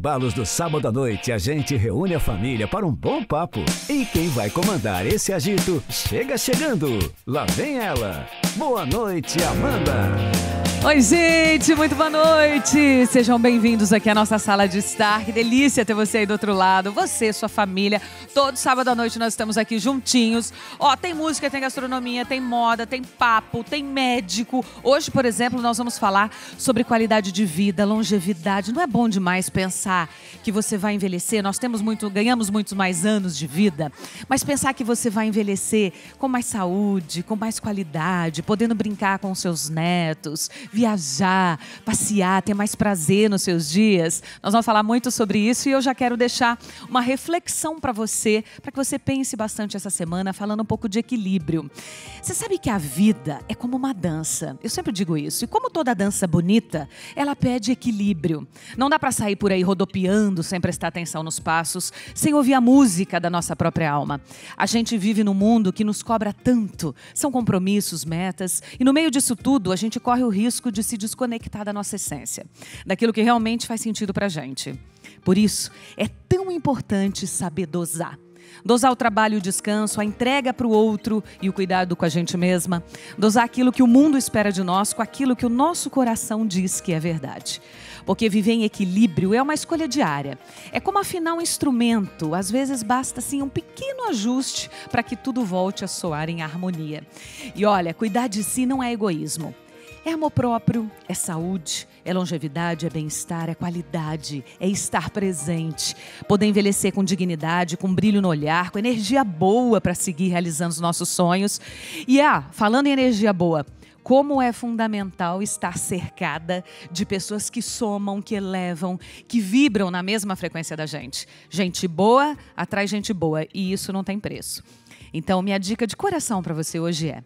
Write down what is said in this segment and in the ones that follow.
Balos do sábado à noite, a gente reúne a família para um bom papo. E quem vai comandar esse agito chega chegando. Lá vem ela. Boa noite, Amanda. Oi, gente, muito boa noite. Sejam bem-vindos aqui à nossa sala de estar. Que delícia ter você aí do outro lado. Você, sua família. Todo sábado à noite nós estamos aqui juntinhos. Ó, tem música, tem gastronomia, tem moda, tem papo, tem médico. Hoje, por exemplo, nós vamos falar sobre qualidade de vida, longevidade. Não é bom demais pensar que você vai envelhecer? Nós ganhamos muitos mais anos de vida, mas pensar que você vai envelhecer com mais saúde, com mais qualidade, podendo brincar com os seus netos, viajar, passear, ter mais prazer nos seus dias. Nós vamos falar muito sobre isso e eu já quero deixar uma reflexão para você, para que você pense bastante essa semana, falando um pouco de equilíbrio. Você sabe que a vida é como uma dança. Eu sempre digo isso. E como toda dança bonita, ela pede equilíbrio. Não dá para sair por aí rodopiando, sem prestar atenção nos passos, sem ouvir a música da nossa própria alma. A gente vive num mundo que nos cobra tanto. São compromissos, metas. E no meio disso tudo, a gente corre o risco de se desconectar da nossa essência, daquilo que realmente faz sentido pra gente. Por isso, é tão importante saber dosar. Dosar o trabalho e o descanso, a entrega para o outro e o cuidado com a gente mesma. Dosar aquilo que o mundo espera de nós com aquilo que o nosso coração diz que é verdade. Porque viver em equilíbrio é uma escolha diária. É como afinar um instrumento. Às vezes basta assim um pequeno ajuste para que tudo volte a soar em harmonia. E olha, cuidar de si não é egoísmo. É amor próprio, é saúde, é longevidade, é bem-estar, é qualidade, é estar presente. Poder envelhecer com dignidade, com brilho no olhar, com energia boa para seguir realizando os nossos sonhos. E falando em energia boa, como é fundamental estar cercada de pessoas que somam, que elevam, que vibram na mesma frequência da gente. Gente boa atrai gente boa e isso não tem preço. Então, minha dica de coração para você hoje é: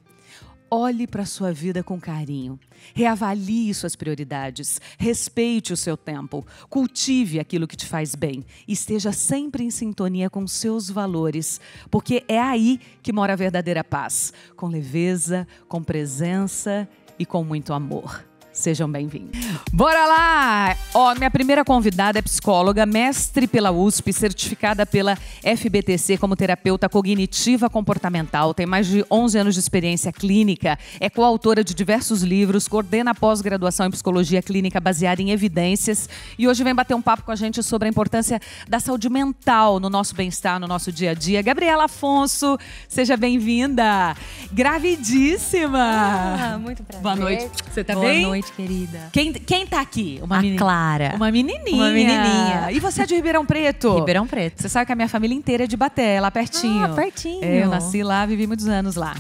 olhe para a sua vida com carinho, reavalie suas prioridades, respeite o seu tempo, cultive aquilo que te faz bem e esteja sempre em sintonia com seus valores, porque é aí que mora a verdadeira paz, com leveza, com presença e com muito amor. Sejam bem-vindos. Bora lá! Minha primeira convidada é psicóloga, mestre pela USP, certificada pela FBTC como terapeuta cognitiva comportamental, tem mais de 11 anos de experiência clínica, é coautora de diversos livros, coordena a pós-graduação em psicologia clínica baseada em evidências e hoje vem bater um papo com a gente sobre a importância da saúde mental no nosso bem-estar, no nosso dia a dia. Gabriela Afonso, seja bem-vinda! Gravidíssima! Muito prazer. Boa noite. Você tá Boa bem? Boa noite, querida. Quem tá aqui? Clara. Uma menininha. Uma menininha. E você é de Ribeirão Preto? Ribeirão Preto. Você sabe que a minha família inteira é de Baté, lá pertinho. Pertinho. Eu nasci lá, vivi muitos anos lá.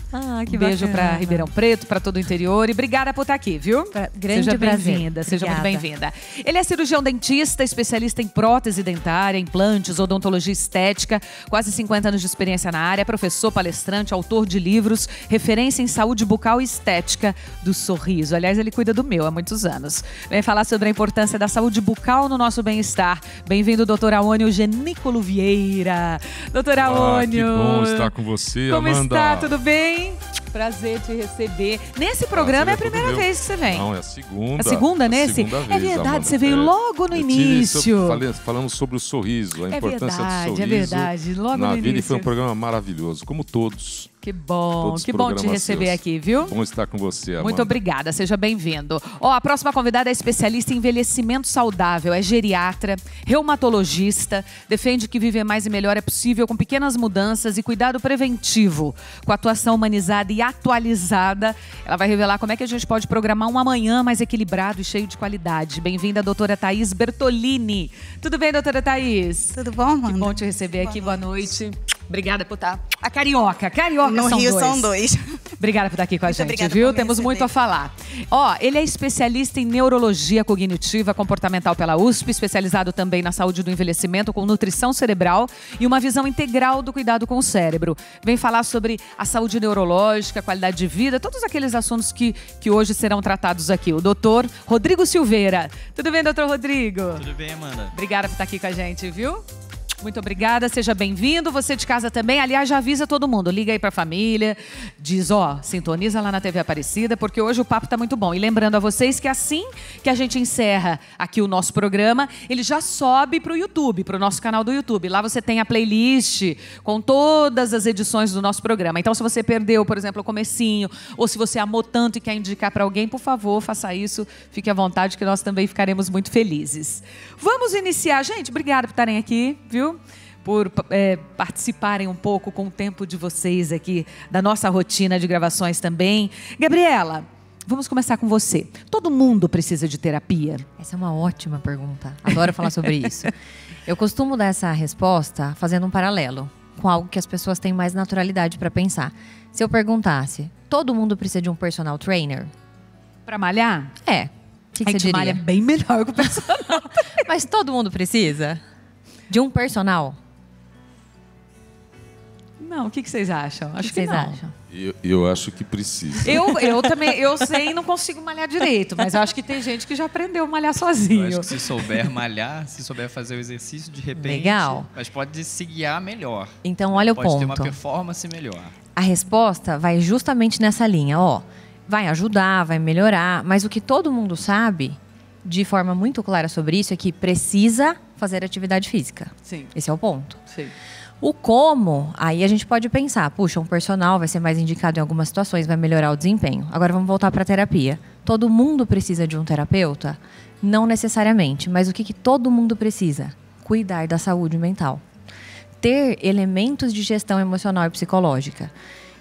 Que beijo bacana. pra Ribeirão Preto, pra todo o interior. E obrigada por estar aqui, viu? Grande Seja prazer. bem-vinda, seja muito Obrigada. bem-vinda. Ele é cirurgião dentista, especialista em prótese dentária, implantes, odontologia estética, quase 50 anos de experiência na área, professor, palestrante, autor de livros, referência em saúde bucal e estética do sorriso. Aliás, ele cuida do meu há muitos anos. Vem falar sobre a importância da saúde bucal no nosso bem-estar. Bem-vindo, doutor Aônio Genícolo Vieira. Doutor Aônio. Que bom estar com você, Como Amanda. está? Tudo bem? Prazer te receber. Nesse programa é a primeira vez que você vem. Não, é a segunda. A segunda nesse? Segunda vez, é verdade, Amanda. você veio logo no início. Falamos sobre o sorriso, a importância do sorriso. É verdade, logo na no vida, início. e foi um programa maravilhoso, como todos. Que bom, Todos que bom te programas receber seus. aqui, viu? Bom estar com você, Amanda. Muito obrigada, seja bem-vindo. A próxima convidada é especialista em envelhecimento saudável, é geriatra, reumatologista, defende que viver mais e melhor é possível com pequenas mudanças e cuidado preventivo, com atuação humanizada e atualizada. Ela vai revelar como é que a gente pode programar um amanhã mais equilibrado e cheio de qualidade. Bem-vinda, doutora Thaís Bertolini. Tudo bem, doutora Thaís? Tudo bom, Amanda? Que bom te receber aqui, boa noite. Obrigada por estar. A carioca No são Rio dois. são dois. Obrigada por estar aqui com a Muito gente, obrigada viu? por me Temos receber. muito a falar. Ele é especialista em neurologia cognitiva comportamental pela USP, especializado também na saúde do envelhecimento com nutrição cerebral e uma visão integral do cuidado com o cérebro. Vem falar sobre a saúde neurológica, qualidade de vida, todos aqueles assuntos que hoje serão tratados aqui. O doutor Rodrigo Silveira. Tudo bem, doutor Rodrigo? Tudo bem, Amanda? Obrigada por estar aqui com a gente, viu? Muito obrigada, seja bem-vindo. Você de casa também. Aliás, já avisa todo mundo. Liga aí pra família. Diz, sintoniza lá na TV Aparecida, porque hoje o papo tá muito bom. E lembrando a vocês que assim que a gente encerra aqui o nosso programa, ele já sobe pro YouTube, pro nosso canal do YouTube. Lá você tem a playlist com todas as edições do nosso programa. Então, se você perdeu, por exemplo, o comecinho, ou se você amou tanto e quer indicar para alguém, por favor, faça isso. Fique à vontade, que nós também ficaremos muito felizes. Vamos iniciar. Gente, obrigada por estarem aqui, viu? Por participarem um pouco com o tempo de vocês aqui, da nossa rotina de gravações também. Gabriela, vamos começar com você. Todo mundo precisa de terapia? Essa é uma ótima pergunta. Adoro falar sobre isso. Eu costumo dar essa resposta fazendo um paralelo com algo que as pessoas têm mais naturalidade para pensar. Se eu perguntasse, todo mundo precisa de um personal trainer? Para malhar? É. O que você diria? Malha bem melhor que o personal. Mas todo mundo precisa de um personal? Não, o que vocês acham? Acho que vocês acham? Eu acho que precisa. Eu também, eu sei e não consigo malhar direito, mas eu acho que tem gente que já aprendeu a malhar sozinho. Eu acho que se souber malhar, se souber fazer o exercício, de repente... Legal. Mas pode se guiar melhor. Então, olha o ponto. Pode ter uma performance melhor. A resposta vai justamente nessa linha, vai ajudar, vai melhorar, mas o que todo mundo sabe, de forma muito clara sobre isso, é que precisa fazer atividade física. Sim. Esse é o ponto. Sim. O como, aí a gente pode pensar, puxa, um personal vai ser mais indicado em algumas situações, vai melhorar o desempenho. Agora vamos voltar para a terapia. Todo mundo precisa de um terapeuta? Não necessariamente, mas o que todo mundo precisa? Cuidar da saúde mental. Ter elementos de gestão emocional e psicológica.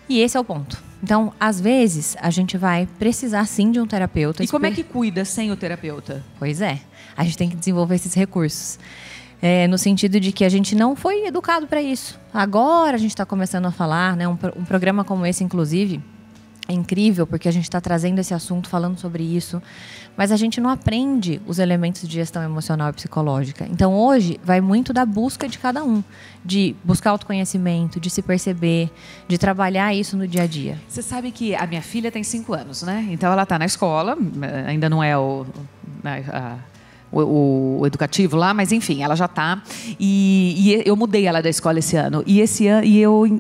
E esse é o ponto. Então, às vezes, a gente vai precisar sim de um terapeuta. E como é que cuida sem o terapeuta? Pois é, a gente tem que desenvolver esses recursos. No sentido de que a gente não foi educado para isso. Agora a gente está começando a falar, né? Um programa como esse, inclusive, é incrível porque a gente está trazendo esse assunto, falando sobre isso, mas a gente não aprende os elementos de gestão emocional e psicológica. Então, hoje, vai muito da busca de cada um, de buscar autoconhecimento, de se perceber, de trabalhar isso no dia a dia. Você sabe que a minha filha tem 5 anos, né? Então, ela está na escola, ainda não é o educativo lá, mas enfim, ela já está. E eu mudei ela da escola esse ano. E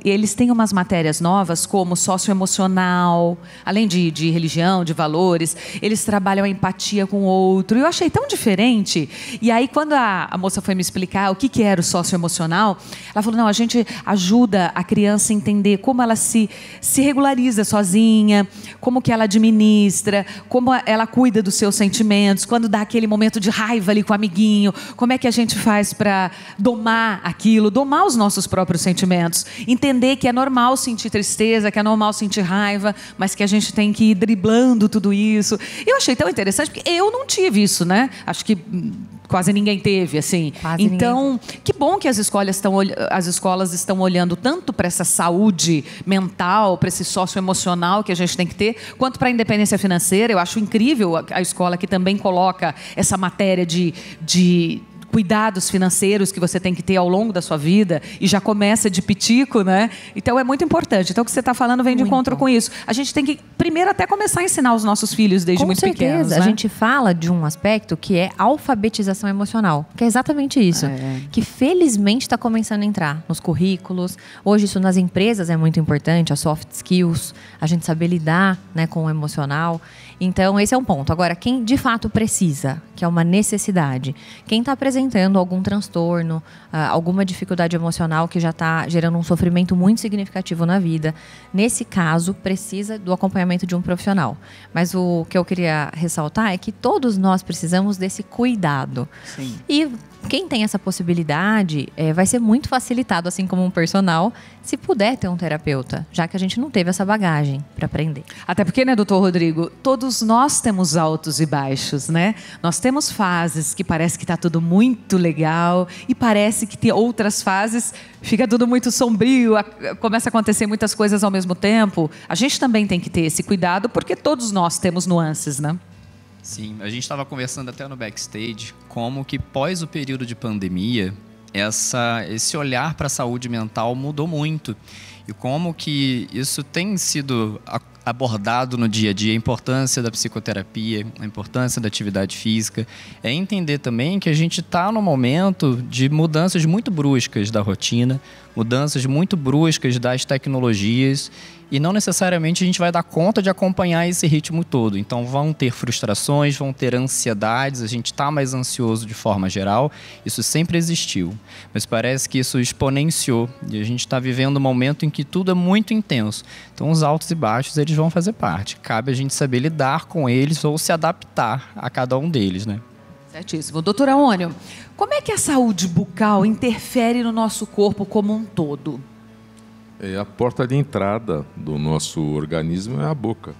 eles têm umas matérias novas, como socioemocional, além de religião, de valores. Eles trabalham a empatia com o outro. E eu achei tão diferente. E aí, quando a moça foi me explicar o que era o socioemocional, ela falou, não, a gente ajuda a criança a entender como ela se regulariza sozinha, como que ela administra, como ela cuida dos seus sentimentos, quando dá aquele momento de raiva ali com o amiguinho, como é que a gente faz para domar aquilo, domar os nossos próprios sentimentos, entender que é normal sentir tristeza, que é normal sentir raiva, mas que a gente tem que ir driblando tudo isso. Eu achei tão interessante, porque eu não tive isso, né? Acho que quase ninguém teve, assim. Então, que bom que as escolas estão olhando tanto para essa saúde mental, para esse socioemocional que a gente tem que ter, quanto para a independência financeira. Eu acho incrível a escola que também coloca essa matéria de cuidados financeiros que você tem que ter ao longo da sua vida e já começa de pitico, né? Então é muito importante. Então o que você está falando vem de encontro com isso. A gente tem que primeiro até começar a ensinar os nossos filhos desde muito pequenos. Né? A gente fala de um aspecto que é alfabetização emocional, que é exatamente isso, que felizmente está começando a entrar nos currículos. Hoje isso nas empresas é muito importante, as soft skills, a gente saber lidar, né, com o emocional. Então, esse é um ponto. Agora, quem de fato precisa, que é uma necessidade, quem está apresentando algum transtorno, alguma dificuldade emocional que já está gerando um sofrimento muito significativo na vida, nesse caso, precisa do acompanhamento de um profissional. Mas o que eu queria ressaltar é que todos nós precisamos desse cuidado. Sim. E quem tem essa possibilidade vai ser muito facilitado, assim como um personal, se puder ter um terapeuta, já que a gente não teve essa bagagem para aprender. Até porque, né, doutor Rodrigo, todos nós temos altos e baixos, né? Nós temos fases que parece que está tudo muito legal e parece que tem outras fases, fica tudo muito sombrio, começa a acontecer muitas coisas ao mesmo tempo. A gente também tem que ter esse cuidado, porque todos nós temos nuances, né? Sim, a gente estava conversando até no backstage como que pós o período de pandemia, esse olhar para a saúde mental mudou muito. E como que isso tem sido abordado no dia a dia, a importância da psicoterapia, a importância da atividade física, é entender também que a gente está num momento de mudanças muito bruscas da rotina, mudanças muito bruscas das tecnologias, e não necessariamente a gente vai dar conta de acompanhar esse ritmo todo. Então vão ter frustrações, vão ter ansiedades, a gente está mais ansioso de forma geral, isso sempre existiu. Mas parece que isso exponenciou e a gente está vivendo um momento em que tudo é muito intenso. Então os altos e baixos eles vão fazer parte. Cabe a gente saber lidar com eles ou se adaptar a cada um deles, né? Certíssimo. Doutora Aônio, como é que a saúde bucal interfere no nosso corpo como um todo? A porta de entrada do nosso organismo é a boca.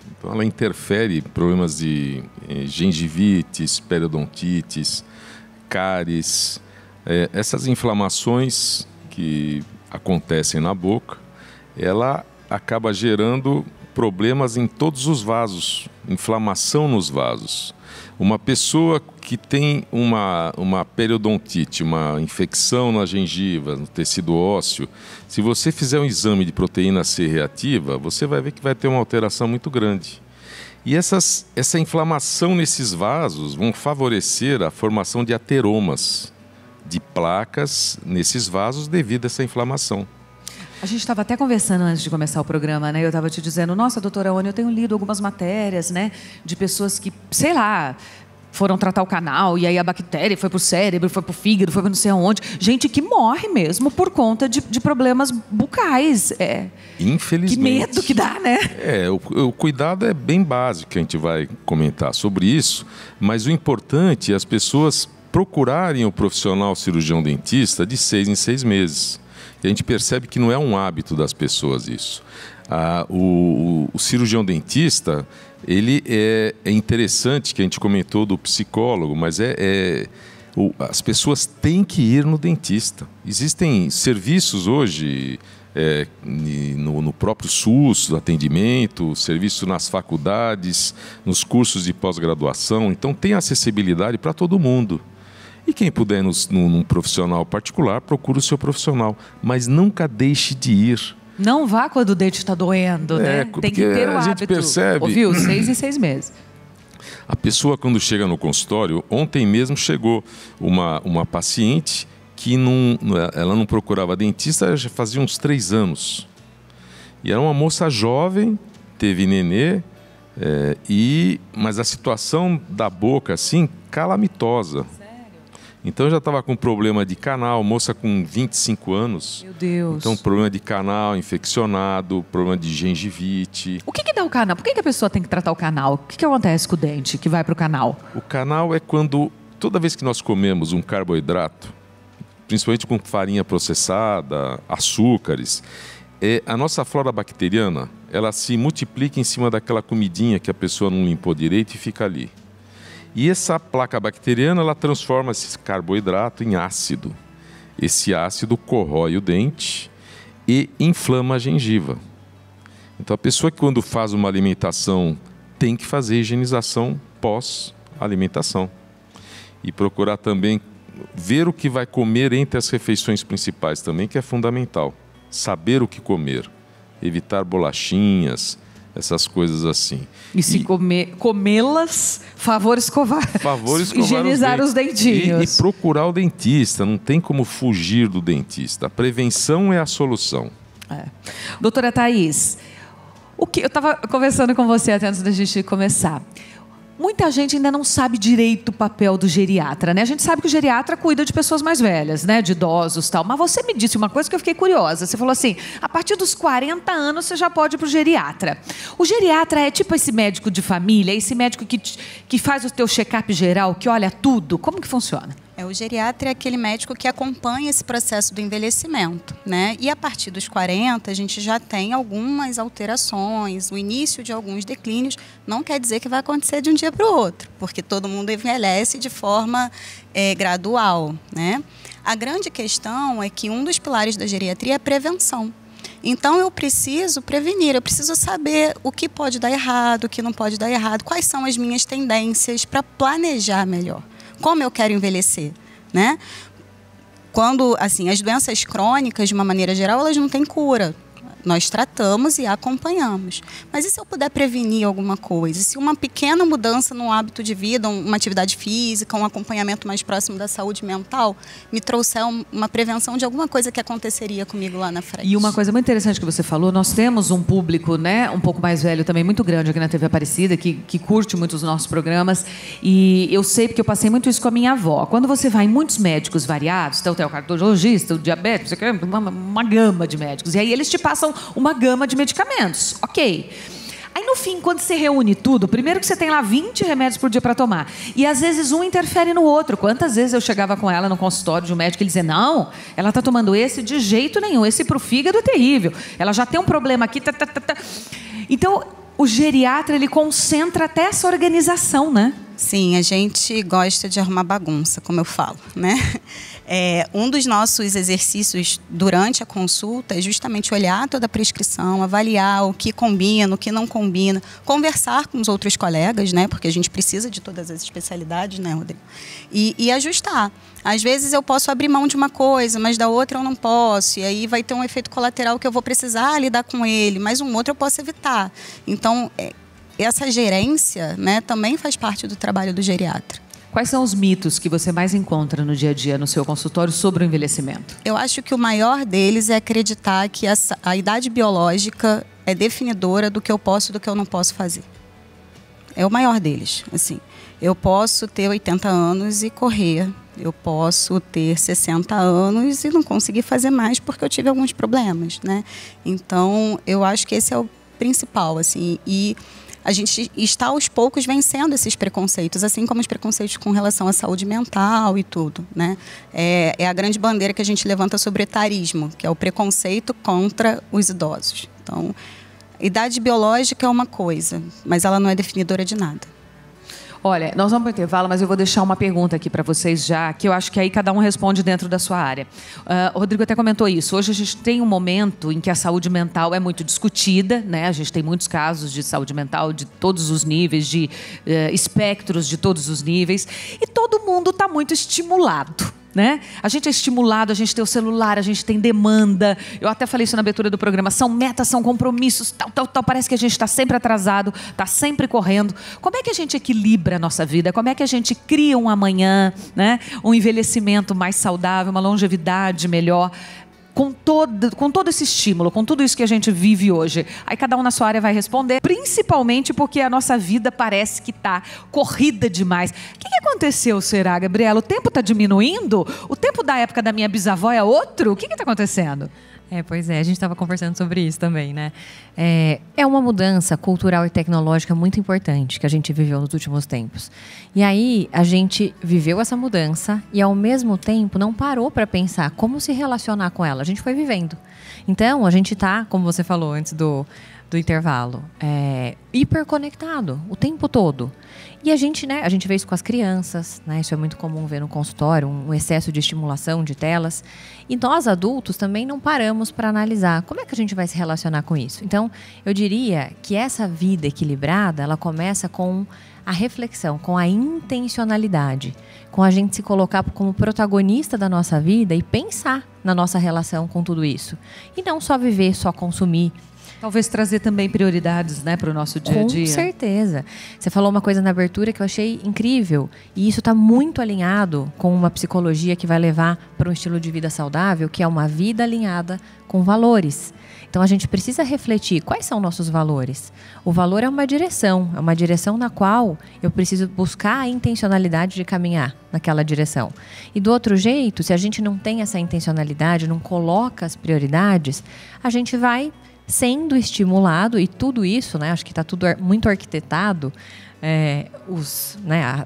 Então ela interfere em problemas de gengivites, periodontites, cáries, essas inflamações que acontecem na boca, ela acaba gerando problemas em todos os vasos, inflamação nos vasos. Uma pessoa que tem uma periodontite, uma infecção na gengiva, no tecido ósseo, se você fizer um exame de proteína C reativa, você vai ver que vai ter uma alteração muito grande. E essa inflamação nesses vasos vão favorecer a formação de ateromas, de placas nesses vasos devido a essa inflamação. A gente estava até conversando antes de começar o programa, né? Eu estava te dizendo, nossa, doutora Aônio, eu tenho lido algumas matérias, né? De pessoas que, sei lá, foram tratar o canal e aí a bactéria foi pro cérebro, foi pro fígado, foi para não sei aonde. Gente que morre mesmo por conta de problemas bucais. Infelizmente. Que medo que dá, né? O cuidado é bem básico, a gente vai comentar sobre isso, mas o importante é as pessoas procurarem o profissional cirurgião dentista de 6 em 6 meses. E a gente percebe que não é um hábito das pessoas isso. O cirurgião dentista, ele é interessante, que a gente comentou do psicólogo, mas as pessoas têm que ir no dentista. Existem serviços hoje no próprio SUS, atendimento, serviço nas faculdades, nos cursos de pós-graduação. Então tem acessibilidade para todo mundo. E quem puder ir num profissional particular, procure o seu profissional. Mas nunca deixe de ir. Não vá quando o dente está doendo, né? Tem que ter o hábito. A gente percebe... Ouviu? 6 em 6 meses. A pessoa, quando chega no consultório, ontem mesmo chegou uma paciente que ela não procurava dentista já fazia uns 3 anos. E era uma moça jovem, teve nenê, mas a situação da boca, assim, calamitosa. Então, eu já estava com problema de canal, moça com 25 anos. Meu Deus. Então, problema de canal infeccionado, problema de gengivite. O que dá o canal? Por que a pessoa tem que tratar o canal? O que acontece com o dente que vai para o canal? O canal é quando, toda vez que nós comemos um carboidrato, principalmente com farinha processada, açúcares, a nossa flora bacteriana, ela se multiplica em cima daquela comidinha que a pessoa não limpou direito e fica ali. E essa placa bacteriana, ela transforma esse carboidrato em ácido. Esse ácido corrói o dente e inflama a gengiva. Então, a pessoa que quando faz uma alimentação tem que fazer higienização pós-alimentação. E procurar também ver o que vai comer entre as refeições principais também, que é fundamental. Saber o que comer. Evitar bolachinhas, essas coisas assim. E se comê-las, favor escovar. Higienizar os dentinhos. E procurar o dentista, não tem como fugir do dentista. A prevenção é a solução. Doutora Thaís, eu estava conversando com você até antes da gente começar. Muita gente ainda não sabe direito o papel do geriatra, né? A gente sabe que o geriatra cuida de pessoas mais velhas, né? De idosos e tal. Mas você me disse uma coisa que eu fiquei curiosa. Você falou assim, a partir dos 40 anos você já pode ir para o geriatra. O geriatra é tipo esse médico de família, esse médico que faz o teu check-up geral, que olha tudo. Como que funciona? O geriatra é aquele médico que acompanha esse processo do envelhecimento, né? E a partir dos 40, a gente já tem algumas alterações, o início de alguns declínios. Não quer dizer que vai acontecer de um dia para o outro, porque todo mundo envelhece de forma gradual, né? A grande questão é que um dos pilares da geriatria é a prevenção. Então, eu preciso prevenir, eu preciso saber o que pode dar errado, o que não pode dar errado, quais são as minhas tendências para planejar melhor. Como eu quero envelhecer, né? Quando, assim, as doenças crônicas, de uma maneira geral, elas não têm cura. nós tratamos e acompanhamos. Mas e se eu puder prevenir alguma coisa? Se uma pequena mudança no hábito de vida, uma atividade física, um acompanhamento mais próximo da saúde mental, me trouxer uma prevenção de alguma coisa que aconteceria comigo lá na frente. E uma coisa muito interessante que você falou, nós temos um público, né, um pouco mais velho também, muito grande aqui na TV Aparecida, que curte muito os nossos programas. E eu sei, porque eu passei muito isso com a minha avó. Quando você vai em muitos médicos variados, então tem o cardiologista, o diabetes, uma gama de médicos. E aí eles te passam uma gama de medicamentos. Ok. Aí, no fim, quando você reúne tudo, primeiro que você tem lá 20 remédios por dia para tomar. E, às vezes, um interfere no outro. Quantas vezes eu chegava com ela no consultório de um médico e ele dizia, não, ela está tomando esse de jeito nenhum. Esse para o fígado é terrível. Ela já tem um problema aqui. Então, o geriatra, ele concentra até essa organização, né? Sim, a gente gosta de arrumar bagunça, como eu falo, né? Um dos nossos exercícios durante a consulta é justamente olhar toda a prescrição, avaliar o que combina, o que não combina, conversar com os outros colegas, né? Porque a gente precisa de todas as especialidades, né, Rodrigo? E ajustar. Às vezes eu posso abrir mão de uma coisa, mas da outra eu não posso. E aí vai ter um efeito colateral que eu vou precisar lidar com ele, mas um outro eu posso evitar. Então, essa gerência, né, também faz parte do trabalho do geriatra. Quais são os mitos que você mais encontra no dia a dia no seu consultório sobre o envelhecimento? Eu acho que o maior deles é acreditar que a idade biológica é definidora do que eu posso e do que eu não posso fazer. É o maior deles. Assim, eu posso ter 80 anos e correr. Eu posso ter 60 anos e não conseguir fazer mais porque eu tive alguns problemas, né? Então, eu acho que esse é o principal, assim. E a gente está aos poucos vencendo esses preconceitos, assim como os preconceitos com relação à saúde mental e tudo, né? É a grande bandeira que a gente levanta sobre o etarismo, que é o preconceito contra os idosos. Então, idade biológica é uma coisa, mas ela não é definidora de nada. Olha, nós vamos para o intervalo, mas eu vou deixar uma pergunta aqui para vocês já, que eu acho que aí cada um responde dentro da sua área. O Rodrigo até comentou isso. Hoje a gente tem um momento em que a saúde mental é muito discutida, né? A gente tem muitos casos de saúde mental de todos os níveis, de espectros de todos os níveis, e todo mundo está muito estimulado. Né? A gente é estimulado, a gente tem o celular, a gente tem demanda. Eu até falei isso na abertura do programa. São metas, são compromissos, tal. Parece que a gente está sempre atrasado, está sempre correndo. Como é que a gente equilibra a nossa vida? Como é que a gente cria um amanhã, né? Um envelhecimento mais saudável, uma longevidade melhor? Com todo esse estímulo, com tudo isso que a gente vive hoje. Aí cada um na sua área vai responder, principalmente porque a nossa vida parece que está corrida demais. O que aconteceu, será, Gabriela? O tempo está diminuindo? O tempo da época da minha bisavó é outro? O que está acontecendo? Pois é, a gente estava conversando sobre isso também, né? É uma mudança cultural e tecnológica muito importante que a gente viveu nos últimos tempos. E aí, a gente viveu essa mudança e, ao mesmo tempo, não parou para pensar como se relacionar com ela. A gente foi vivendo. Então, a gente está, como você falou antes do intervalo, hiperconectado o tempo todo. E a gente vê isso com as crianças, né? Isso é muito comum ver no consultório, um excesso de estimulação de telas. E nós, adultos, também não paramos para analisar como é que a gente vai se relacionar com isso. Então, eu diria que essa vida equilibrada, ela começa com a reflexão, com a intencionalidade, com a gente se colocar como protagonista da nossa vida e pensar na nossa relação com tudo isso. E não só viver, só consumir. Talvez trazer também prioridades, né, para o nosso dia a dia. Com certeza. Você falou uma coisa na abertura que eu achei incrível. E isso está muito alinhado com uma psicologia que vai levar para um estilo de vida saudável, que é uma vida alinhada com valores. Então, a gente precisa refletir quais são nossos valores. O valor é uma direção na qual eu preciso buscar a intencionalidade de caminhar naquela direção. E do outro jeito, se a gente não tem essa intencionalidade, não coloca as prioridades, a gente vai sendo estimulado, e tudo isso, né, acho que está tudo muito arquitetado,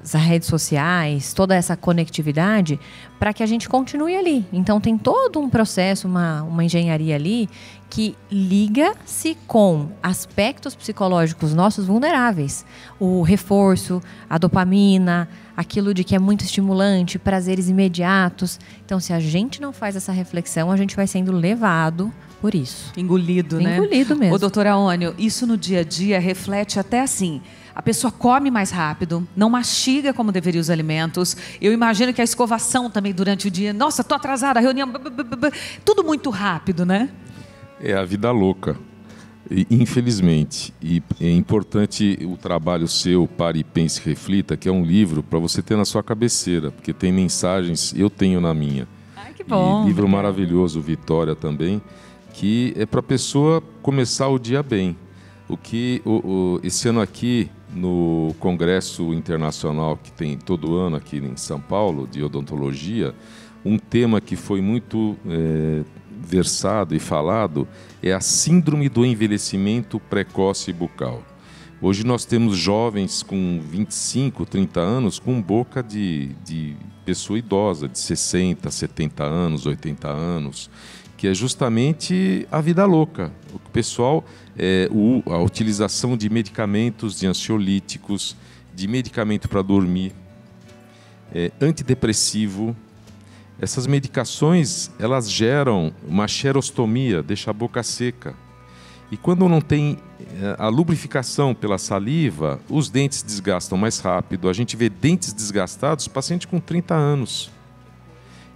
as redes sociais, toda essa conectividade, para que a gente continue ali. Então, tem todo um processo, uma engenharia ali, que liga-se com aspectos psicológicos nossos vulneráveis. O reforço, a dopamina, aquilo de que é muito estimulante, prazeres imediatos. Então, se a gente não faz essa reflexão, a gente vai sendo levado por isso. Engolido, né? Engolido mesmo. Ô, doutora Aônio, isso no dia a dia reflete até assim, a pessoa come mais rápido, não mastiga como deveria os alimentos. Eu imagino que a escovação também durante o dia, nossa, tô atrasada, a reunião, tudo muito rápido, né? É a vida louca, infelizmente. E é importante o trabalho seu, Pare, Pense, Reflita, que é um livro para você ter na sua cabeceira, porque tem mensagens, eu tenho na minha. Ai, que bom. E livro maravilhoso, Vitória também, que é para a pessoa começar o dia bem. Esse ano aqui, no Congresso Internacional que tem todo ano aqui em São Paulo, de odontologia, um tema que foi muito versado e falado é a síndrome do envelhecimento precoce bucal. Hoje nós temos jovens com 25, 30 anos com boca de pessoa idosa, de 60, 70 anos, 80 anos, que é justamente a vida louca. O pessoal, a utilização de medicamentos, de ansiolíticos, de medicamento para dormir, antidepressivo. Essas medicações, elas geram uma xerostomia, deixa a boca seca. E quando não tem a lubrificação pela saliva, os dentes desgastam mais rápido. A gente vê dentes desgastados, paciente com 30 anos.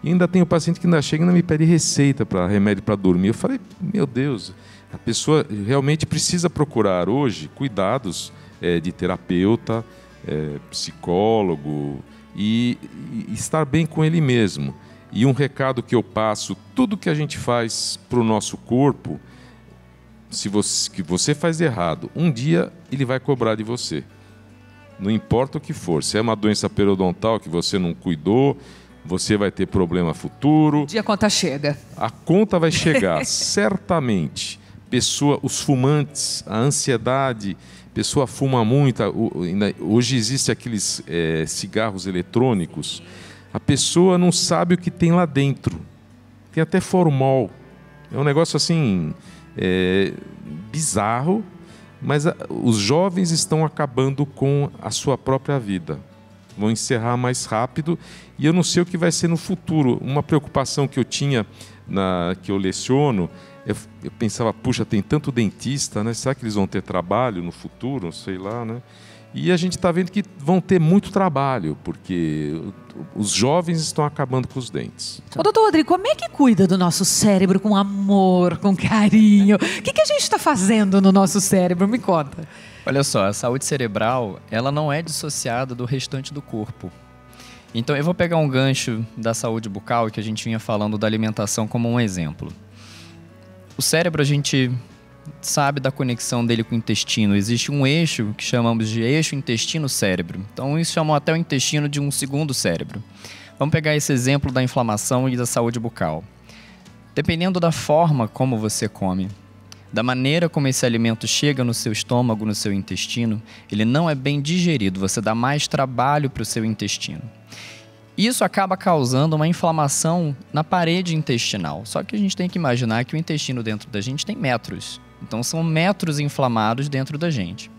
E ainda tem o paciente que ainda chega e ainda me pede receita para remédio para dormir. Eu falei, meu Deus, a pessoa realmente precisa procurar hoje cuidados de terapeuta, psicólogo e estar bem com ele mesmo. E um recado que eu passo, tudo que a gente faz para o nosso corpo, que você faz errado, um dia ele vai cobrar de você. Não importa o que for. Se é uma doença periodontal que você não cuidou, você vai ter problema futuro. Um dia a conta chega. A conta vai chegar, certamente. Os fumantes, a ansiedade, a pessoa fuma muito. Hoje existem aqueles cigarros eletrônicos. A pessoa não sabe o que tem lá dentro. Tem até formol. É um negócio assim, bizarro, mas os jovens estão acabando com a sua própria vida. Vão encerrar mais rápido e eu não sei o que vai ser no futuro. Uma preocupação que eu tinha, que eu leciono, eu pensava, puxa, tem tanto dentista, né? Será que eles vão ter trabalho no futuro? Sei lá, né? E a gente está vendo que vão ter muito trabalho, porque os jovens estão acabando com os dentes. Ô, doutor Rodrigo, como é que cuida do nosso cérebro com amor, com carinho? O que a gente está fazendo no nosso cérebro? Me conta. Olha só, a saúde cerebral, ela não é dissociada do restante do corpo. Então, eu vou pegar um gancho da saúde bucal, que a gente vinha falando da alimentação como um exemplo. O cérebro, a gente sabe da conexão dele com o intestino. Existe um eixo que chamamos de eixo intestino-cérebro. Então, isso chamam até o intestino de um segundo cérebro. Vamos pegar esse exemplo da inflamação e da saúde bucal. Dependendo da forma como você come, da maneira como esse alimento chega no seu estômago, no seu intestino, ele não é bem digerido, você dá mais trabalho para o seu intestino. Isso acaba causando uma inflamação na parede intestinal. Só que a gente tem que imaginar que o intestino dentro da gente tem metros. Então são metros inflamados dentro da gente.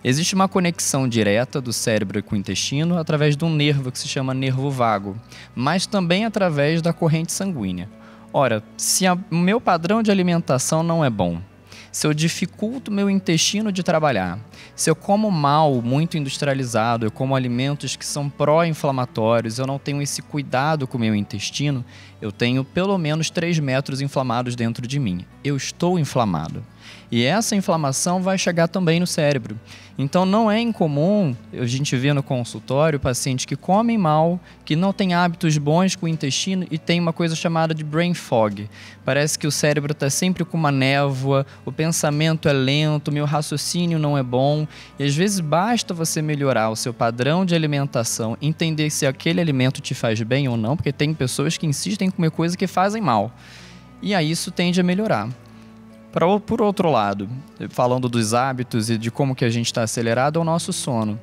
Existe uma conexão direta do cérebro com o intestino através de um nervo que se chama nervo vago, mas também através da corrente sanguínea. Ora, se o meu padrão de alimentação não é bom, se eu dificulto o meu intestino de trabalhar, se eu como mal, muito industrializado, eu como alimentos que são pró-inflamatórios, eu não tenho esse cuidado com o meu intestino, eu tenho pelo menos 3 metros inflamados dentro de mim. Eu estou inflamado. E essa inflamação vai chegar também no cérebro. Então não é incomum a gente ver no consultório pacientes que comem mal, que não têm hábitos bons com o intestino e tem uma coisa chamada de brain fog. Parece que o cérebro está sempre com uma névoa, o pensamento é lento, o meu raciocínio não é bom. E às vezes basta você melhorar o seu padrão de alimentação, entender se aquele alimento te faz bem ou não, porque tem pessoas que insistem em comer coisas que fazem mal. E aí isso tende a melhorar. Por outro lado, falando dos hábitos e de como que a gente está acelerado, é o nosso sono.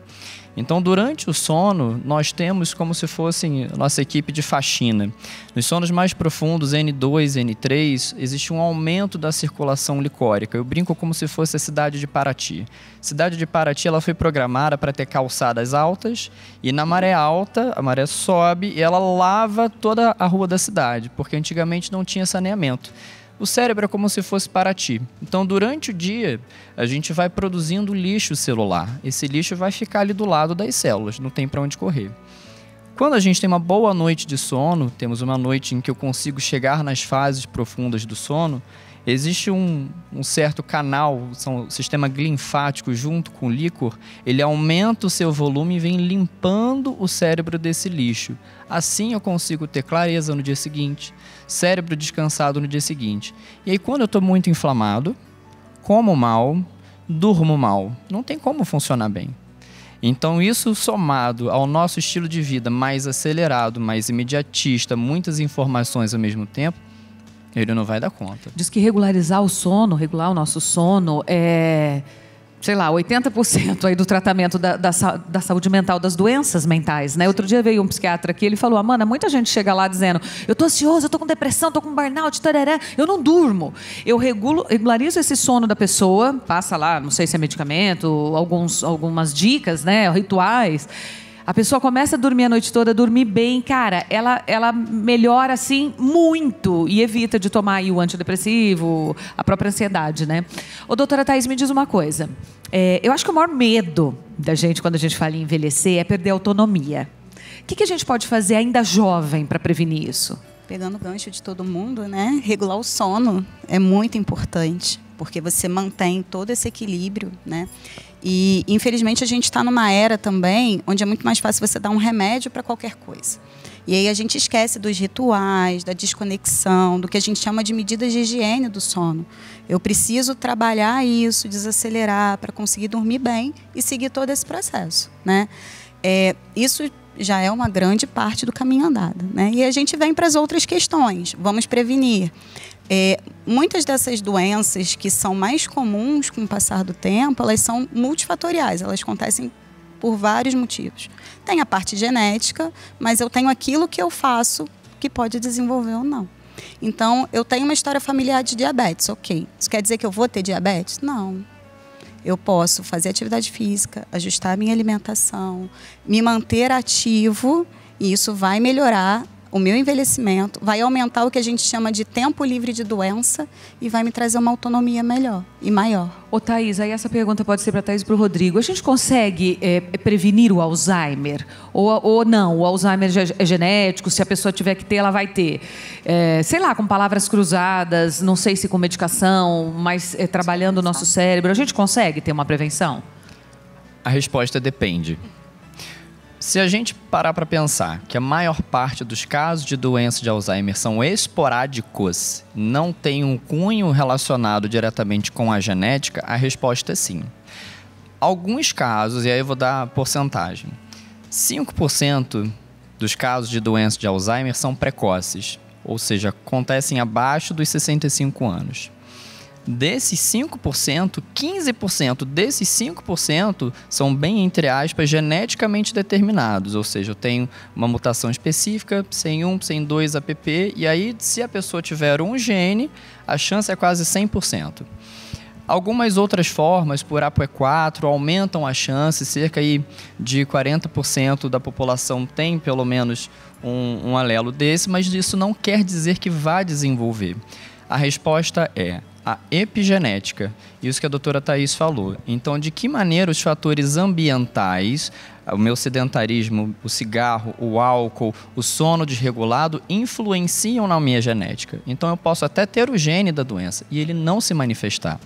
Então, durante o sono, nós temos como se fosse a nossa equipe de faxina. Nos sonos mais profundos, N2, N3, existe um aumento da circulação licórica. Eu brinco como se fosse a cidade de Paraty. A cidade de Paraty ela foi programada para ter calçadas altas e na maré alta, a maré sobe e ela lava toda a rua da cidade, porque antigamente não tinha saneamento. O cérebro é como se fosse Paraty. Então, durante o dia, a gente vai produzindo lixo celular. Esse lixo vai ficar ali do lado das células, não tem para onde correr. Quando a gente tem uma boa noite de sono, temos uma noite em que eu consigo chegar nas fases profundas do sono, existe um certo canal, o sistema linfático junto com o líquor, ele aumenta o seu volume e vem limpando o cérebro desse lixo. Assim eu consigo ter clareza no dia seguinte, cérebro descansado no dia seguinte. E aí quando eu estou muito inflamado, como mal, durmo mal, não tem como funcionar bem. Então isso somado ao nosso estilo de vida mais acelerado, mais imediatista, muitas informações ao mesmo tempo, ele não vai dar conta. Diz que regularizar o sono, regular o nosso sono é, sei lá, 80% aí do tratamento da saúde mental, das doenças mentais, né? Outro dia veio um psiquiatra aqui, ele falou, Amanda, muita gente chega lá dizendo, eu tô ansioso, eu tô com depressão, tô com burnout, tarará, eu não durmo. Eu regularizo esse sono da pessoa, passa lá, não sei se é medicamento, algumas dicas, né, rituais. A pessoa começa a dormir a noite toda, dormir bem, cara, ela melhora assim muito e evita de tomar aí o antidepressivo, a própria ansiedade, né? Ô, doutora Thaís, me diz uma coisa. Eu acho que o maior medo da gente, quando a gente fala em envelhecer, é perder a autonomia. O que a gente pode fazer ainda jovem para prevenir isso? Pegando o gancho de todo mundo, né? Regular o sono é muito importante, porque você mantém todo esse equilíbrio, né? E, infelizmente, a gente está numa era também onde é muito mais fácil você dar um remédio para qualquer coisa. E aí a gente esquece dos rituais, da desconexão, do que a gente chama de medidas de higiene do sono. Eu preciso trabalhar isso, desacelerar para conseguir dormir bem e seguir todo esse processo, né? Isso já é uma grande parte do caminho andado, né? E a gente vem para as outras questões. Vamos prevenir. Muitas dessas doenças que são mais comuns com o passar do tempo, elas são multifatoriais, elas acontecem por vários motivos. Tem a parte genética, mas eu tenho aquilo que eu faço que pode desenvolver ou não. Então, eu tenho uma história familiar de diabetes, ok. Isso quer dizer que eu vou ter diabetes? Não. Eu posso fazer atividade física, ajustar a minha alimentação, me manter ativo, e isso vai melhorar o meu envelhecimento, vai aumentar o que a gente chama de tempo livre de doença e vai me trazer uma autonomia melhor e maior. Ô Thaís, aí essa pergunta pode ser para a Thaís e para o Rodrigo. A gente consegue prevenir o Alzheimer? Ou não? O Alzheimer é genético, se a pessoa tiver que ter, ela vai ter. Sei lá, com palavras cruzadas, não sei se com medicação, mas trabalhando o nosso cérebro. A gente consegue ter uma prevenção? A resposta depende. Se a gente parar para pensar que a maior parte dos casos de doença de Alzheimer são esporádicos, não tem um cunho relacionado diretamente com a genética, a resposta é sim. Alguns casos, e aí eu vou dar porcentagem, 5% dos casos de doença de Alzheimer são precoces, ou seja, acontecem abaixo dos 65 anos. Desses 5%, 15% desses 5% são bem, entre aspas, geneticamente determinados. Ou seja, eu tenho uma mutação específica, CEM1, CEM2, APP, e aí, se a pessoa tiver um gene, a chance é quase 100%. Algumas outras formas, por APOE4, aumentam a chance, cerca aí de 40% da população tem pelo menos um alelo desse, mas isso não quer dizer que vá desenvolver. A resposta é a epigenética, isso que a doutora Thaís falou. Então, de que maneira os fatores ambientais, o meu sedentarismo, o cigarro, o álcool, o sono desregulado, influenciam na minha genética? Então, eu posso até ter o gene da doença e ele não se manifestar.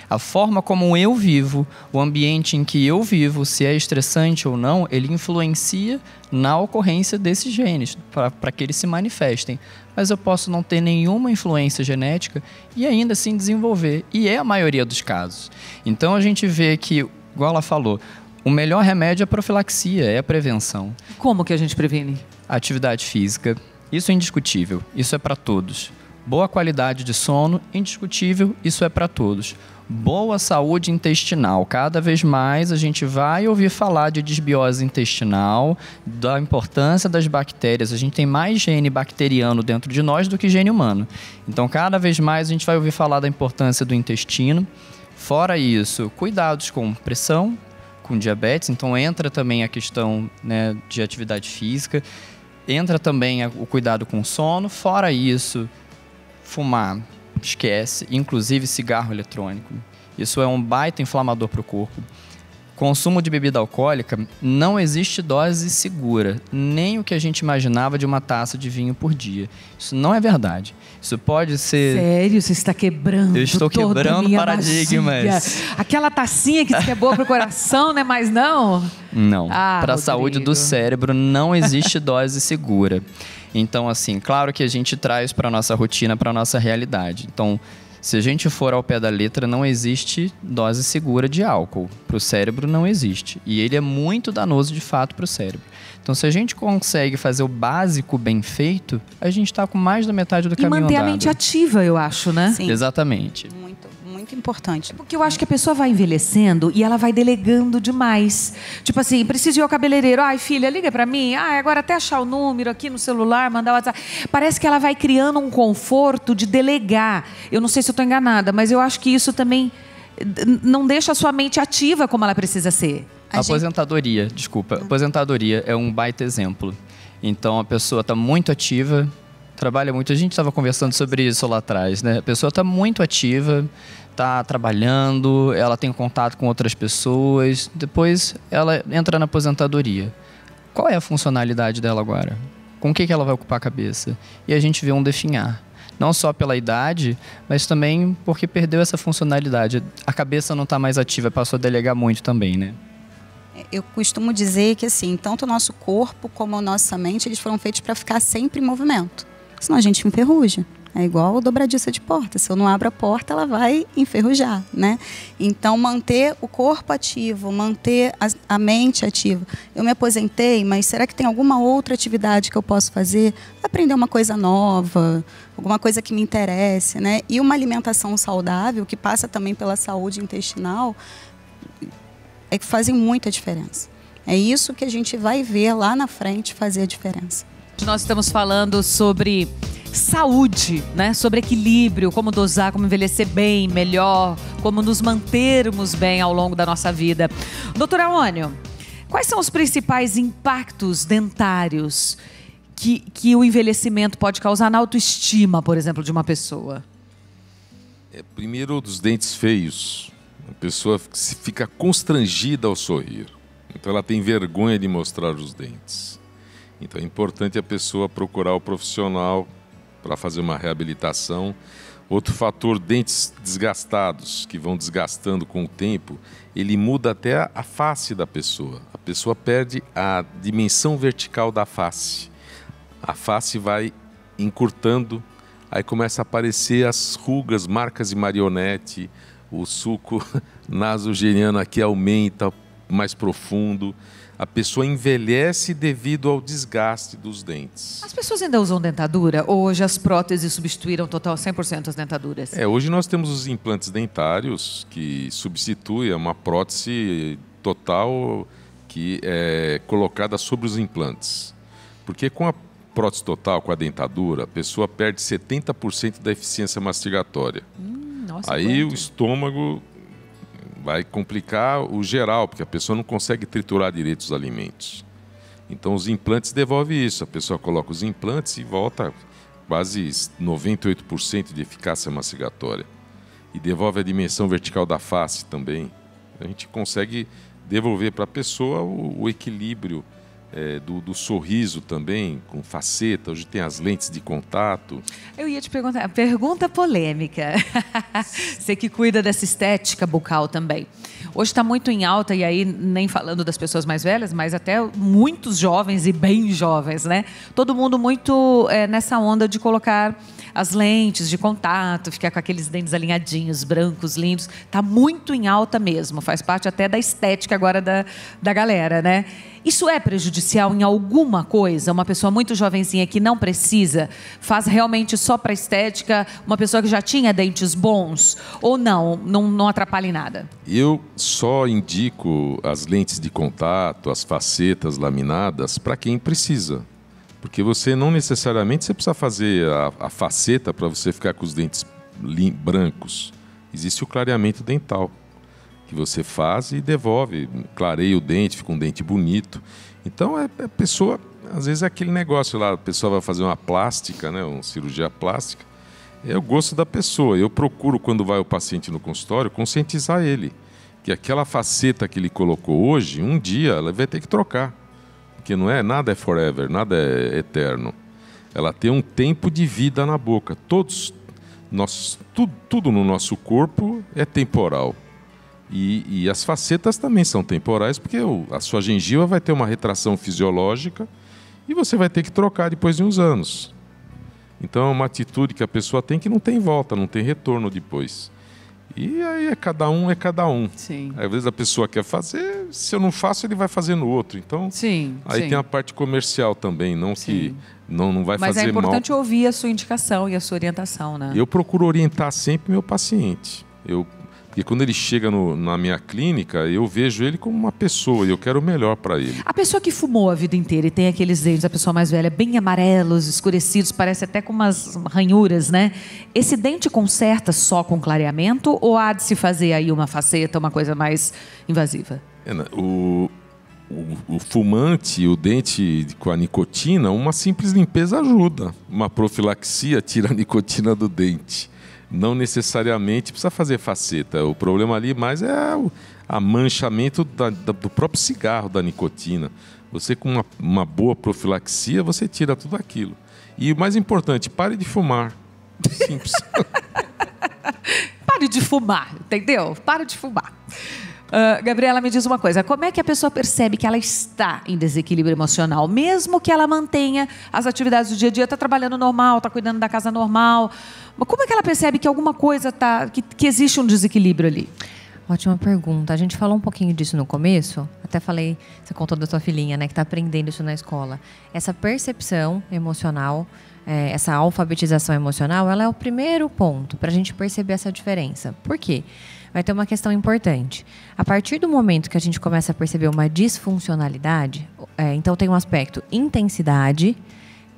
A forma como eu vivo, o ambiente em que eu vivo, se é estressante ou não, ele influencia na ocorrência desses genes, para que eles se manifestem. Mas eu posso não ter nenhuma influência genética e ainda assim desenvolver. E é a maioria dos casos. Então a gente vê que, igual ela falou, o melhor remédio é a profilaxia, é a prevenção. Como que a gente previne? Atividade física, isso é indiscutível, isso é para todos. Boa qualidade de sono, indiscutível, isso é para todos. Boa saúde intestinal. Cada vez mais a gente vai ouvir falar de desbiose intestinal, da importância das bactérias. A gente tem mais gene bacteriano dentro de nós do que gene humano. Então, cada vez mais a gente vai ouvir falar da importância do intestino. Fora isso, cuidados com pressão, com diabetes. Então, entra também a questão, né, de atividade física. Entra também o cuidado com sono. Fora isso, fumar. Esquece, inclusive cigarro eletrônico. Isso é um baita inflamador para o corpo. consumo de bebida alcoólica, não existe dose segura, nem o que a gente imaginava de uma taça de vinho por dia. Isso não é verdade. Isso pode ser... Sério? Você está quebrando? Eu estou quebrando paradigmas. Magia. Aquela tacinha que é boa para o coração, né? Mas não? Não. Para a saúde do cérebro não existe dose segura. Então, assim, claro que a gente traz para a nossa rotina, para a nossa realidade. Então, se a gente for ao pé da letra, não existe dose segura de álcool. Para o cérebro não existe. E ele é muito danoso, de fato, para o cérebro. Então, se a gente consegue fazer o básico bem feito, a gente está com mais da metade do caminho andado. E manter a mente ativa, eu acho, né? Sim. Exatamente. Muito importante. Porque eu acho que a pessoa vai envelhecendo e ela vai delegando demais. Tipo assim, preciso ir ao cabeleireiro. Ai, filha, liga pra mim. Ah, agora até achar o número aqui no celular, mandar o WhatsApp. Parece que ela vai criando um conforto de delegar. Eu não sei se eu estou enganada, mas eu acho que isso também não deixa a sua mente ativa como ela precisa ser. Aposentadoria é um baita exemplo. Então, a pessoa está muito ativa, trabalha muito. A gente estava conversando sobre isso lá atrás, né? A pessoa está muito ativa, está trabalhando, ela tem contato com outras pessoas, depois ela entra na aposentadoria. Qual é a funcionalidade dela agora? Com o que ela vai ocupar a cabeça? E a gente vê um definhar. Não só pela idade, mas também porque perdeu essa funcionalidade. A cabeça não está mais ativa, passou a delegar muito também, né? Eu costumo dizer que, assim, tanto o nosso corpo como a nossa mente, eles foram feitos para ficar sempre em movimento. Senão a gente enferruja. É igual a dobradiça de porta. Se eu não abro a porta, ela vai enferrujar, né? Então, manter o corpo ativo, manter a mente ativa. Eu me aposentei, mas será que tem alguma outra atividade que eu posso fazer? Aprender uma coisa nova, alguma coisa que me interesse, né? E uma alimentação saudável, que passa também pela saúde intestinal, é que fazem muita diferença. É isso que a gente vai ver lá na frente fazer a diferença. Nós estamos falando sobre saúde, né? Sobre equilíbrio, como dosar, como envelhecer bem, melhor, como nos mantermos bem ao longo da nossa vida. Doutor Aônio, quais são os principais impactos dentários que o envelhecimento pode causar na autoestima, por exemplo, de uma pessoa? Primeiro, dos dentes feios. A pessoa fica constrangida ao sorrir. Então, ela tem vergonha de mostrar os dentes. Então, é importante a pessoa procurar o profissional para fazer uma reabilitação. Outro fator, dentes desgastados, que vão desgastando com o tempo, ele muda até a face da pessoa. A pessoa perde a dimensão vertical da face. A face vai encurtando, aí começa a aparecer as rugas, marcas de marionete, o sulco nasogeniano aqui aumenta, mais profundo. A pessoa envelhece devido ao desgaste dos dentes. As pessoas ainda usam dentadura? Ou hoje as próteses substituíram total 100% as dentaduras? Hoje nós temos os implantes dentários que substituem uma prótese total que é colocada sobre os implantes. Porque com a prótese total, com a dentadura, a pessoa perde 70% da eficiência mastigatória. Nossa, aí o estômago vai complicar o geral, porque a pessoa não consegue triturar direito os alimentos. Então, os implantes devolvem isso. A pessoa coloca os implantes e volta quase 98% de eficácia mastigatória. E devolve a dimensão vertical da face também. A gente consegue devolver para a pessoa o equilíbrio do sorriso também, com faceta. Hoje tem as lentes de contato. Eu ia te perguntar, pergunta polêmica. Você que cuida dessa estética bucal também. Hoje está muito em alta, e aí nem falando das pessoas mais velhas, mas até muitos jovens e bem jovens, né? Todo mundo muito nessa onda de colocar as lentes de contato, ficar com aqueles dentes alinhadinhos, brancos, lindos. Está muito em alta mesmo, faz parte até da estética agora da galera, né? Isso é prejudicial em alguma coisa? Uma pessoa muito jovenzinha que não precisa, faz realmente só para estética, uma pessoa que já tinha dentes bons, ou não atrapalha em nada? Eu só indico as lentes de contato, as facetas laminadas, para quem precisa. Porque você não necessariamente você precisa fazer a faceta para você ficar com os dentes brancos. Existe o clareamento dental, que você faz e devolve, clareia o dente, fica um dente bonito. Então, a pessoa, às vezes é aquele negócio lá, a pessoa vai fazer uma plástica, né, uma cirurgia plástica, é o gosto da pessoa. Eu procuro, quando vai o paciente no consultório, conscientizar ele. que aquela faceta que ele colocou hoje, um dia ela vai ter que trocar. Porque nada é forever, nada é eterno. Ela tem um tempo de vida na boca. Tudo no nosso corpo é temporal. E as facetas também são temporais, porque a sua gengiva vai ter uma retração fisiológica e você vai ter que trocar depois de uns anos. Então é uma atitude que a pessoa tem que não tem volta, não tem retorno depois. E aí é cada um. Sim. Às vezes a pessoa quer fazer, se eu não faço, ele vai fazer no outro. Então, aí tem a parte comercial também, que não vai fazer mal. Mas é importante ouvir a sua indicação e a sua orientação, né? Eu procuro orientar sempre meu paciente. Porque quando ele chega na minha clínica, eu vejo ele como uma pessoa e eu quero o melhor para ele. A pessoa que fumou a vida inteira e tem aqueles dentes, a pessoa mais velha, bem amarelos, escurecidos, parece até com umas ranhuras, né? Esse dente conserta só com clareamento ou há de se fazer aí uma faceta, uma coisa mais invasiva? O fumante, o dente com a nicotina, uma simples limpeza ajuda. Uma profilaxia tira a nicotina do dente. Não necessariamente precisa fazer faceta. O problema ali mais é o manchamento do próprio cigarro, da nicotina. Você com uma boa profilaxia, você tira tudo aquilo. E o mais importante, pare de fumar. Simples. Pare de fumar, entendeu? Pare de fumar. Gabriela, me diz uma coisa. Como é que a pessoa percebe que ela está em desequilíbrio emocional? Mesmo que ela mantenha as atividades do dia a dia, está trabalhando normal, está cuidando da casa normal. Mas como é que ela percebe que alguma coisa que existe um desequilíbrio ali? Ótima pergunta. A gente falou um pouquinho disso no começo. Até falei, você contou da sua filhinha, né, que está aprendendo isso na escola. Essa percepção emocional, essa alfabetização emocional, ela é o primeiro ponto para a gente perceber essa diferença. Por quê? Vai ter uma questão importante. A partir do momento que a gente começa a perceber uma disfuncionalidade, então tem um aspecto intensidade,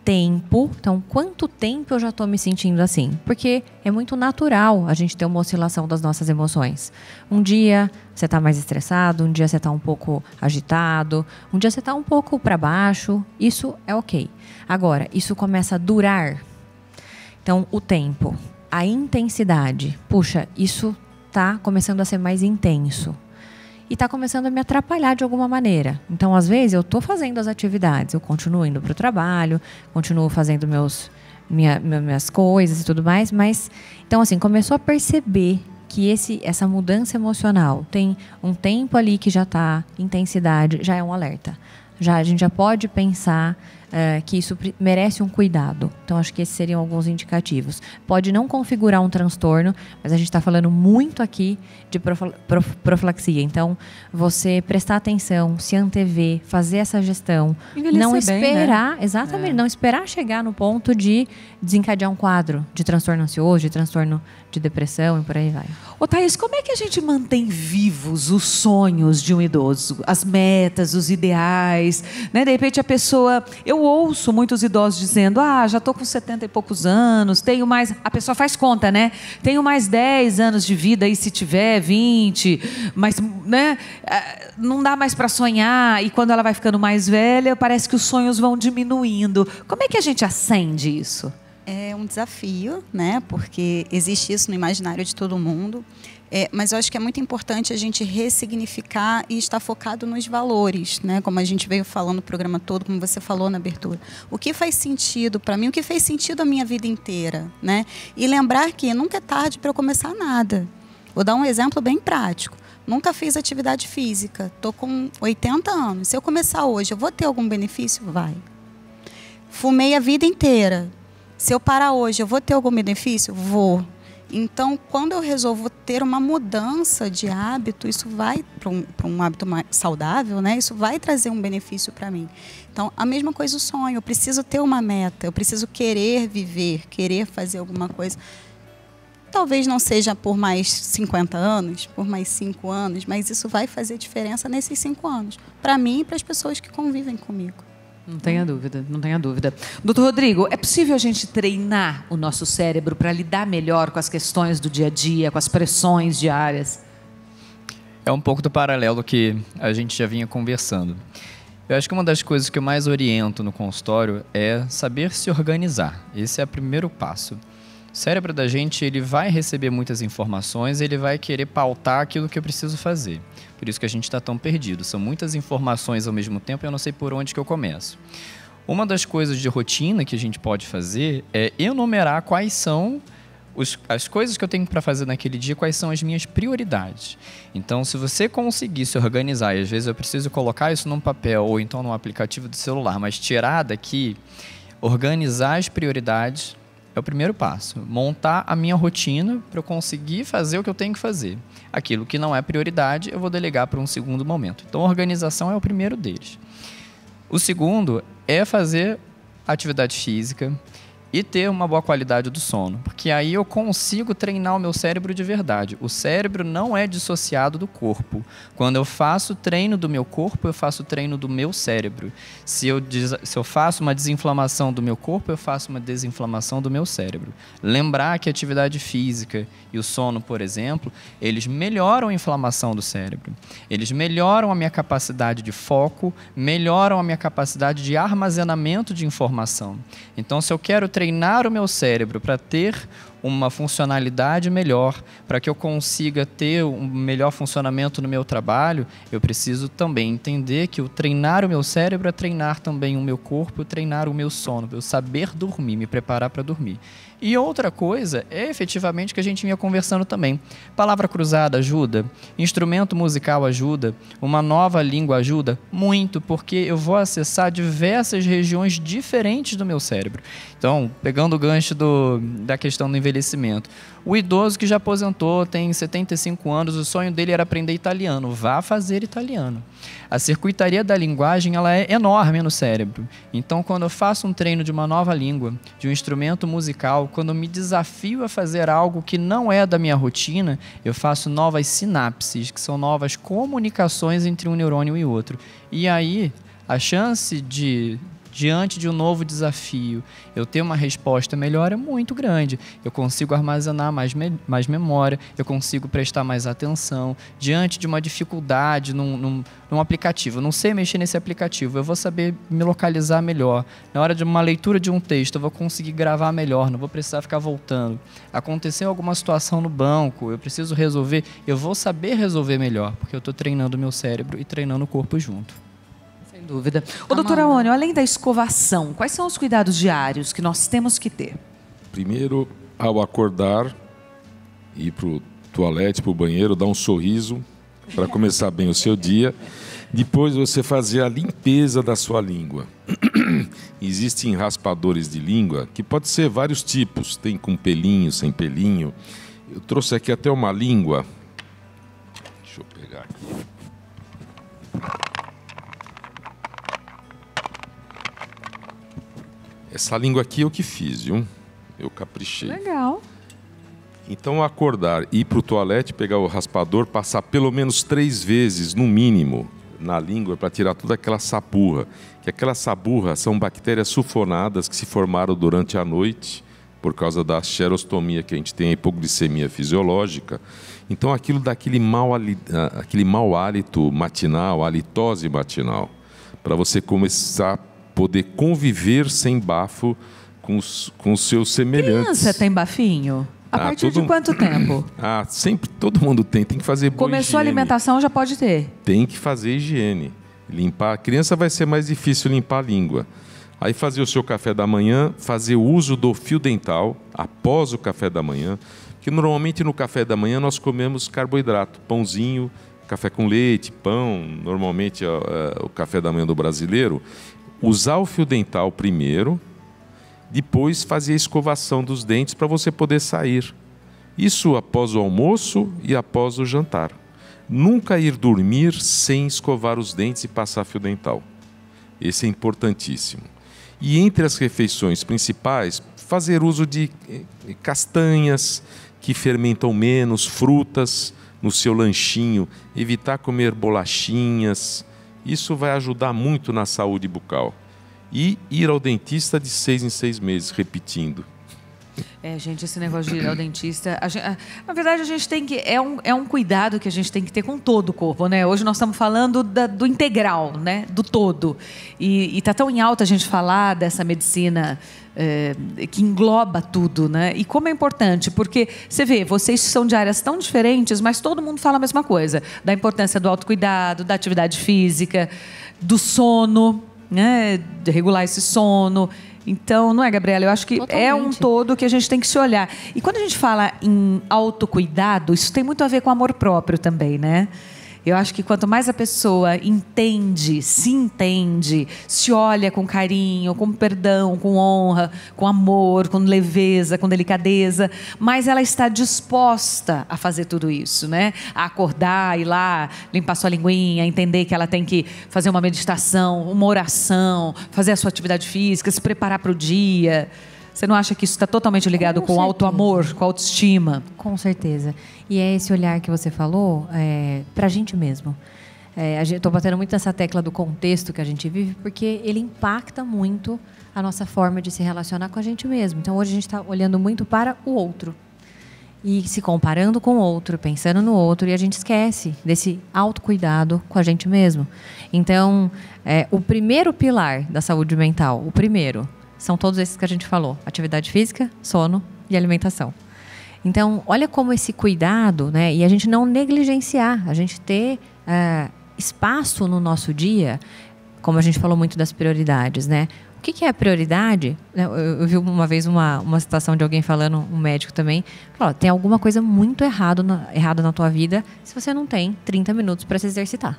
tempo. Então, quanto tempo eu já estou me sentindo assim? Porque é muito natural a gente ter uma oscilação das nossas emoções. Um dia você está mais estressado, um dia você está um pouco agitado, um dia você está um pouco para baixo. Isso é ok. Agora, isso começa a durar. Então, o tempo, a intensidade. Puxa, isso está começando a ser mais intenso. E está começando a me atrapalhar de alguma maneira. Então, às vezes, eu estou fazendo as atividades, eu continuo indo para o trabalho, continuo fazendo minhas coisas e tudo mais, mas, então, assim, começou a perceber que essa mudança emocional tem um tempo ali que já está, intensidade, já é um alerta. A gente já pode pensar que isso merece um cuidado. Então, acho que esses seriam alguns indicativos. Pode não configurar um transtorno, mas a gente está falando muito aqui de profilaxia. Então, você prestar atenção, se antever, fazer essa gestão. Não esperar, bem, né? Exatamente, não esperar chegar no ponto de desencadear um quadro de transtorno ansioso, de transtorno de depressão e por aí vai. Ô, Thaís, como é que a gente mantém vivos os sonhos de um idoso? As metas, os ideais, né? De repente a pessoa... Eu ouço muitos idosos dizendo, já estou com 70 e poucos anos, tenho mais... A pessoa faz conta, né? Tenho mais 10 anos de vida e se tiver 20, mas, né? Não dá mais para sonhar. E quando ela vai ficando mais velha, parece que os sonhos vão diminuindo. Como é que a gente acende isso? É um desafio, né? Porque existe isso no imaginário de todo mundo. Mas eu acho que é muito importante a gente ressignificar e estar focado nos valores, né? Como a gente veio falando no programa todo, como você falou na abertura. O que faz sentido para mim, o que fez sentido a minha vida inteira, né? E lembrar que nunca é tarde para eu começar nada. Vou dar um exemplo bem prático. Nunca fiz atividade física, estou com 80 anos. Se eu começar hoje, eu vou ter algum benefício? Vai. Fumei a vida inteira. Se eu parar hoje, eu vou ter algum benefício? Vou. Então, quando eu resolvo ter uma mudança de hábito, isso vai para um hábito mais saudável, né? Isso vai trazer um benefício para mim. Então, a mesma coisa o sonho. Eu preciso ter uma meta, eu preciso querer viver, querer fazer alguma coisa. Talvez não seja por mais 50 anos, por mais 5 anos, mas isso vai fazer diferença nesses 5 anos. Para mim e para as pessoas que convivem comigo. Não tenha dúvida, não tenha dúvida. Doutor Rodrigo, é possível a gente treinar o nosso cérebro para lidar melhor com as questões do dia a dia, com as pressões diárias? É um pouco do paralelo que a gente já vinha conversando. Eu acho que uma das coisas que eu mais oriento no consultório é saber se organizar. Esse é o primeiro passo. O cérebro da gente, ele vai receber muitas informações, ele vai querer pautar aquilo que eu preciso fazer. Por isso que a gente está tão perdido. São muitas informações ao mesmo tempo e eu não sei por onde que eu começo. Uma das coisas de rotina que a gente pode fazer é enumerar quais são as coisas que eu tenho para fazer naquele dia, quais são as minhas prioridades. Então, se você conseguir se organizar, e às vezes eu preciso colocar isso num papel ou então num aplicativo do celular, mas tirar daqui, organizar as prioridades é o primeiro passo. Montar a minha rotina para eu conseguir fazer o que eu tenho que fazer. Aquilo que não é prioridade, eu vou delegar para um segundo momento. Então, a organização é o primeiro deles. O segundo é fazer atividade física e ter uma boa qualidade do sono, porque aí eu consigo treinar o meu cérebro de verdade. O cérebro não é dissociado do corpo. Quando eu faço treino do meu corpo, eu faço treino do meu cérebro. Se eu faço uma desinflamação do meu corpo, eu faço uma desinflamação do meu cérebro. Lembrar que a atividade física e o sono, por exemplo, eles melhoram a inflamação do cérebro. Eles melhoram a minha capacidade de foco, melhoram a minha capacidade de armazenamento de informação. Então, se eu quero treinar o meu cérebro para ter uma funcionalidade melhor, para que eu consiga ter um melhor funcionamento no meu trabalho, eu preciso também entender que o treinar o meu cérebro é treinar também o meu corpo, treinar o meu sono, eu saber dormir, me preparar para dormir. E outra coisa é efetivamente o que a gente vinha conversando também. Palavra cruzada ajuda, instrumento musical ajuda, uma nova língua ajuda muito, porque eu vou acessar diversas regiões diferentes do meu cérebro. Então, pegando o gancho da questão do envelhecimento, o idoso que já aposentou, tem 75 anos, o sonho dele era aprender italiano, vá fazer italiano. A circuitaria da linguagem ela é enorme no cérebro. Então, quando eu faço um treino de uma nova língua, de um instrumento musical, quando eu me desafio a fazer algo que não é da minha rotina, eu faço novas sinapses, que são novas comunicações entre um neurônio e outro. E aí, a chance de, diante de um novo desafio, eu ter uma resposta melhor é muito grande. Eu consigo armazenar mais memória, eu consigo prestar mais atenção. Diante de uma dificuldade num aplicativo, eu não sei mexer nesse aplicativo, eu vou saber me localizar melhor. Na hora de uma leitura de um texto, eu vou conseguir gravar melhor, não vou precisar ficar voltando. Aconteceu alguma situação no banco, eu preciso resolver, eu vou saber resolver melhor, porque eu estou treinando o meu cérebro e treinando o corpo junto. Sem dúvida. Ô, doutora Aônio, além da escovação, quais são os cuidados diários que nós temos que ter? Primeiro, ao acordar, ir para o toalete, para o banheiro, dar um sorriso para começar bem o seu dia. Depois você fazer a limpeza da sua língua. Existem raspadores de língua que pode ser vários tipos. Tem com pelinho, sem pelinho. Eu trouxe aqui até uma língua. Deixa eu pegar aqui. Essa língua aqui eu que fiz, viu? Eu caprichei. Legal. Então, acordar, ir para o toalete, pegar o raspador, passar pelo menos 3 vezes, no mínimo, na língua para tirar toda aquela saburra. Que aquela saburra são bactérias sulfonadas que se formaram durante a noite por causa da xerostomia que a gente tem, a hipoglicemia fisiológica. Então, aquilo dá aquele mau hálito matinal, a halitose matinal, para você começar a poder conviver sem bafo com os seus semelhantes. Criança tem bafinho? A partir de quanto tempo? Sempre, todo mundo tem que fazer boa Começou higiene. a alimentação, já pode ter? Tem que fazer higiene. Limpar. A criança vai ser mais difícil limpar a língua. Aí fazer o seu café da manhã, fazer o uso do fio dental após o café da manhã, que normalmente no café da manhã nós comemos carboidrato, pãozinho, café com leite, pão, normalmente o café da manhã do brasileiro. Usar o fio dental primeiro, depois fazer a escovação dos dentes para você poder sair. Isso após o almoço e após o jantar. Nunca ir dormir sem escovar os dentes e passar fio dental. Esse é importantíssimo. E entre as refeições principais, fazer uso de castanhas que fermentam menos, frutas no seu lanchinho, evitar comer bolachinhas. Isso vai ajudar muito na saúde bucal. E ir ao dentista de 6 em 6 meses, repetindo. Gente, esse negócio de ir ao dentista... na verdade, a gente tem que... É um cuidado que a gente tem que ter com todo o corpo, né? Hoje nós estamos falando do integral, né? Do todo. E está tão em alta a gente falar dessa medicina que engloba tudo, né? E como é importante, porque você vê, vocês são de áreas tão diferentes, mas todo mundo fala a mesma coisa, da importância do autocuidado, da atividade física, do sono, né? De regular esse sono. Então, não é, Gabriela? Eu acho que Totalmente. é um todo que a gente tem que se olhar. E quando a gente fala em autocuidado, isso tem muito a ver com amor próprio também, né? Eu acho que quanto mais a pessoa entende, se olha com carinho, com perdão, com honra, com amor, com leveza, com delicadeza, mais ela está disposta a fazer tudo isso, né? A acordar, ir lá, limpar sua linguinha, entender que ela tem que fazer uma meditação, uma oração, fazer a sua atividade física, se preparar para o dia. Você não acha que isso está totalmente ligado com o auto-amor, com a autoestima? Com certeza. E é esse olhar que você falou para a gente mesmo. Estou batendo muito nessa tecla do contexto que a gente vive, porque ele impacta muito a nossa forma de se relacionar com a gente mesmo. Então, hoje a gente está olhando muito para o outro. E se comparando com o outro, pensando no outro, e a gente esquece desse autocuidado com a gente mesmo. Então, o primeiro pilar da saúde mental, são todos esses que a gente falou: atividade física, sono e alimentação. Então, olha como esse cuidado, né? E a gente não negligenciar, a gente ter espaço no nosso dia, como a gente falou muito das prioridades, né? O que é a prioridade? Eu vi uma vez uma citação de alguém falando, um médico também, falou: tem alguma coisa muito errada na tua vida se você não tem 30 minutos para se exercitar.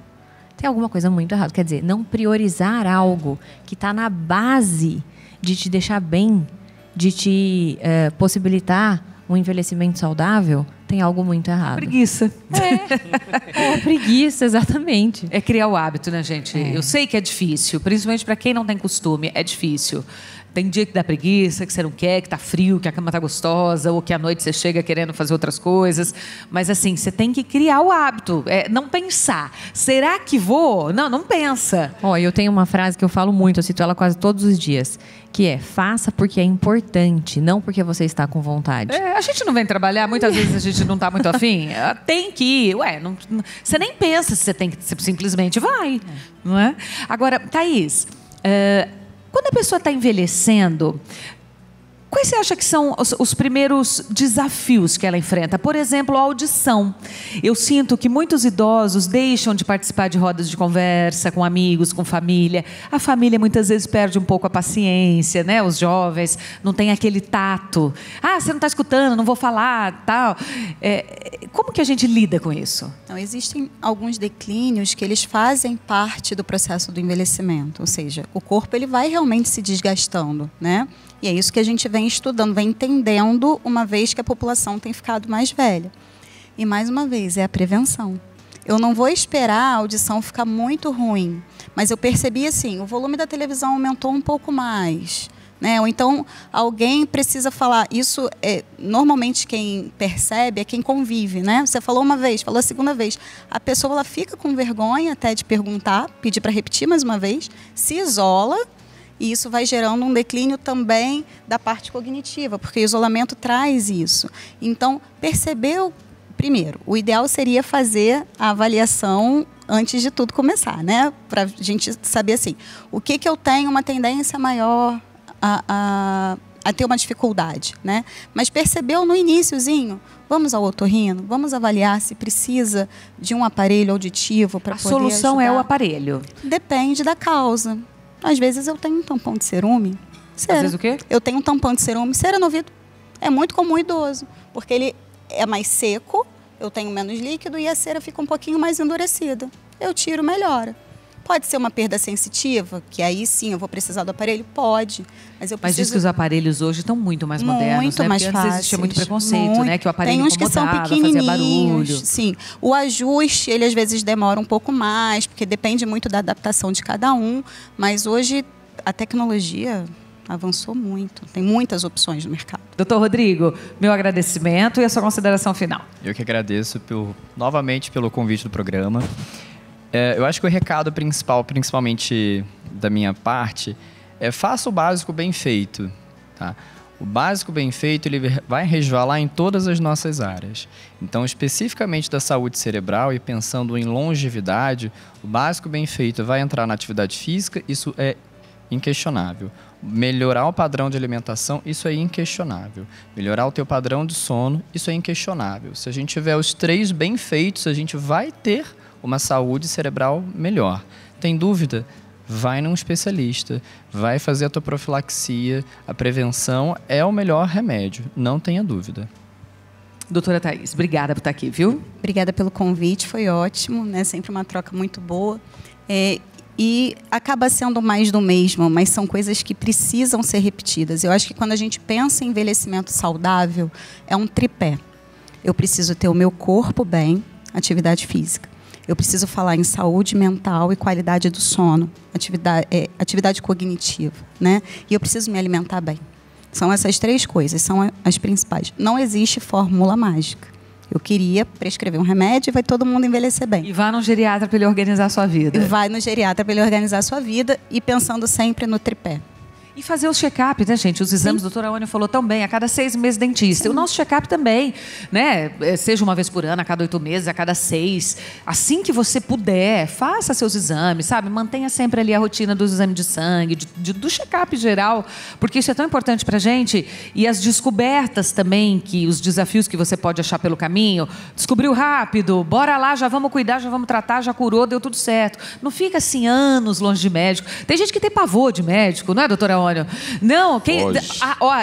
Tem alguma coisa muito errada. Quer dizer, não priorizar algo que está na base de te deixar bem, de te possibilitar um envelhecimento saudável, tem algo muito errado. Preguiça. Preguiça, exatamente. É criar o hábito, né, gente? Eu sei que é difícil, principalmente para quem não tem costume, é difícil. Tem dia que dá preguiça, que você não quer, que tá frio, que a cama tá gostosa, ou que à noite você chega querendo fazer outras coisas. Mas assim, você tem que criar o hábito, não pensar. Será que vou? Não pensa. Eu tenho uma frase que eu falo muito, eu cito ela quase todos os dias, que é: faça porque é importante, não porque você está com vontade. A gente não vem trabalhar, muitas vezes a gente não tá muito afim. Tem que ir. Você nem pensa se você tem que, você simplesmente vai. Não é? Agora, Thaís, quando a pessoa está envelhecendo, quais você acha que são os primeiros desafios que ela enfrenta? Por exemplo, a audição. Eu sinto que muitos idosos deixam de participar de rodas de conversa com amigos, com família. A família muitas vezes perde um pouco a paciência, né? Os jovens não têm aquele tato. Você não está escutando, não vou falar, tal. Como que a gente lida com isso? Então, existem alguns declínios que eles fazem parte do processo do envelhecimento. Ou seja, o corpo ele vai realmente se desgastando, né? E é isso que a gente vem estudando, vem entendendo, uma vez que a população tem ficado mais velha. E, mais uma vez, é a prevenção. Eu não vou esperar a audição ficar muito ruim, mas eu percebi assim, o volume da televisão aumentou um pouco mais, né? Ou então, alguém precisa falar. Isso, normalmente, quem percebe é quem convive, né? Você falou uma vez, falou a segunda vez. A pessoa ela fica com vergonha até de perguntar, pedir para repetir mais uma vez, se isola. E isso vai gerando um declínio também da parte cognitiva, porque o isolamento traz isso. Então, percebeu, primeiro, o ideal seria fazer a avaliação antes de tudo começar, né? Para a gente saber assim, o que eu tenho uma tendência maior a ter uma dificuldade, né? Mas percebeu no iniciozinho, vamos ao otorrino, vamos avaliar se precisa de um aparelho auditivo para poder ajudar. A solução é o aparelho? Depende da causa. Às vezes eu tenho um tampão de cerume. Cera. Às vezes o quê? Eu tenho um tampão de cerume. Cera no ouvido é muito comum idoso, porque ele é mais seco, eu tenho menos líquido e a cera fica um pouquinho mais endurecida. Eu tiro, melhora. Pode ser uma perda sensitiva, que aí sim eu vou precisar do aparelho? Pode. Mas diz que os aparelhos hoje estão muito mais modernos, muito né? mais Porque fáceis. Antes existia muito preconceito, né? Que o aparelho tem uns que são fazia barulho. Sim. O ajuste, ele às vezes demora um pouco mais, porque depende muito da adaptação de cada um. Mas hoje a tecnologia avançou muito. Tem muitas opções no mercado. Doutor Rodrigo, meu agradecimento e a sua consideração final. Eu que agradeço novamente pelo convite do programa. Eu acho que o recado principal, principalmente da minha parte, faça o básico bem feito. Tá? O básico bem feito ele vai resvalar em todas as nossas áreas. Então, especificamente da saúde cerebral e pensando em longevidade, o básico bem feito vai entrar na atividade física. Isso é inquestionável. Melhorar o padrão de alimentação, isso é inquestionável. Melhorar o teu padrão de sono, isso é inquestionável. Se a gente tiver os 3 bem feitos, a gente vai ter uma saúde cerebral melhor. Tem dúvida? Vai num especialista, vai fazer a tua profilaxia. A prevenção é o melhor remédio, não tenha dúvida. Doutora Thaís, obrigada por estar aqui, viu? Obrigada pelo convite, foi ótimo, né? Sempre uma troca muito boa. E acaba sendo mais do mesmo, mas são coisas que precisam ser repetidas. Eu acho que quando a gente pensa em envelhecimento saudável, é um tripé. Eu preciso ter o meu corpo bem, atividade física. Eu preciso falar em saúde mental e qualidade do sono, atividade cognitiva, né? E eu preciso me alimentar bem. São essas 3 coisas, são as principais. Não existe fórmula mágica. Eu queria prescrever um remédio e vai todo mundo envelhecer bem. E vá no geriatra para ele organizar a sua vida. Vai no geriatra para ele organizar a sua vida e pensando sempre no tripé. E fazer os check-up, né, gente? Os exames, a doutora Ônia falou tão bem, a cada 6 meses dentista. Sim. O nosso check-up também, né? Seja uma vez por ano, a cada 8 meses, a cada 6. Assim que você puder, faça seus exames, sabe? Mantenha sempre ali a rotina dos exames de sangue, do check-up geral, porque isso é tão importante pra gente. E as descobertas também, os desafios que você pode achar pelo caminho. Descobriu rápido, bora lá, já vamos cuidar, já vamos tratar, já curou, deu tudo certo. Não fica assim anos longe de médico. Tem gente que tem pavor de médico, não é, doutora Ônia? Não,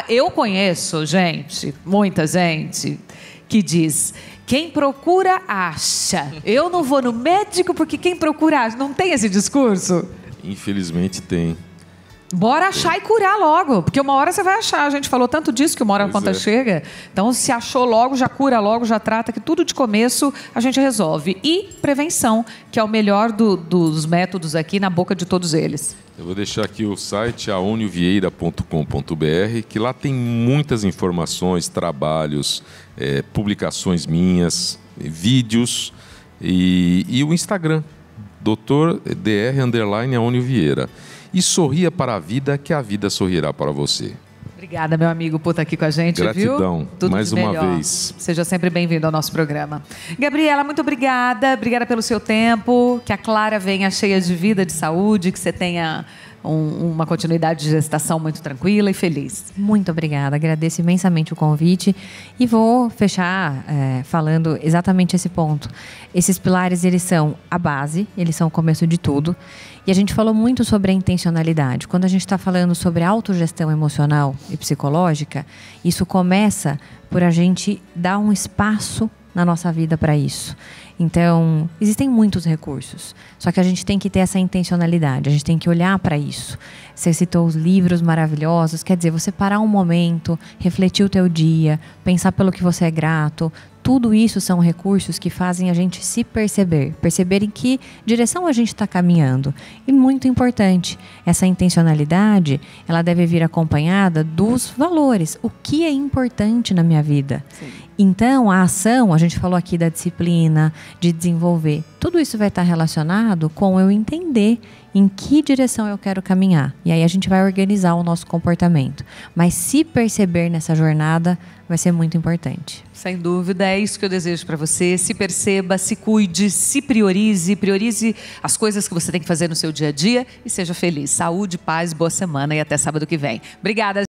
eu conheço gente, muita gente, que diz: quem procura acha. Eu não vou no médico porque quem procura acha. Não tem esse discurso? Infelizmente tem. Bora achar e curar logo, porque uma hora você vai achar. A gente falou tanto disso que uma hora a conta chega. Então, se achou logo, já cura logo, já trata, que tudo de começo a gente resolve. E prevenção, que é o melhor dos métodos aqui na boca de todos eles. Eu vou deixar aqui o site aonivieira.com.br, que lá tem muitas informações, trabalhos, publicações minhas, vídeos e o Instagram, Dr.Dr_Aonio_Vieira. E sorria para a vida, que a vida sorrirá para você. Obrigada, meu amigo, por estar aqui com a gente, Gratidão, viu? Tudo mais de uma melhor. vez. Seja sempre bem-vindo ao nosso programa. Gabriela, muito obrigada. Obrigada pelo seu tempo. Que a Clara venha cheia de vida, de saúde, que você tenha uma continuidade de gestação muito tranquila e feliz. Muito obrigada. Agradeço imensamente o convite e vou fechar falando exatamente esse ponto. Esses pilares, eles são a base, eles são o começo de tudo. E a gente falou muito sobre a intencionalidade. Quando a gente está falando sobre autogestão emocional e psicológica, isso começa por a gente dar um espaço na nossa vida para isso. Então, existem muitos recursos, só que a gente tem que ter essa intencionalidade, a gente tem que olhar para isso. Você citou os livros maravilhosos, quer dizer, você parar um momento, refletir o teu dia, pensar pelo que você é grato. Tudo isso são recursos que fazem a gente se perceber em que direção a gente está caminhando. E muito importante, essa intencionalidade, ela deve vir acompanhada dos valores. O que é importante na minha vida? Sim. Então, a ação, a gente falou aqui da disciplina, de desenvolver. Tudo isso vai estar relacionado com eu entender em que direção eu quero caminhar. E aí a gente vai organizar o nosso comportamento. Mas se perceber nessa jornada vai ser muito importante. Sem dúvida, é isso que eu desejo para você. Se perceba, se cuide, se priorize as coisas que você tem que fazer no seu dia a dia e seja feliz. Saúde, paz, boa semana e até sábado que vem. Obrigada.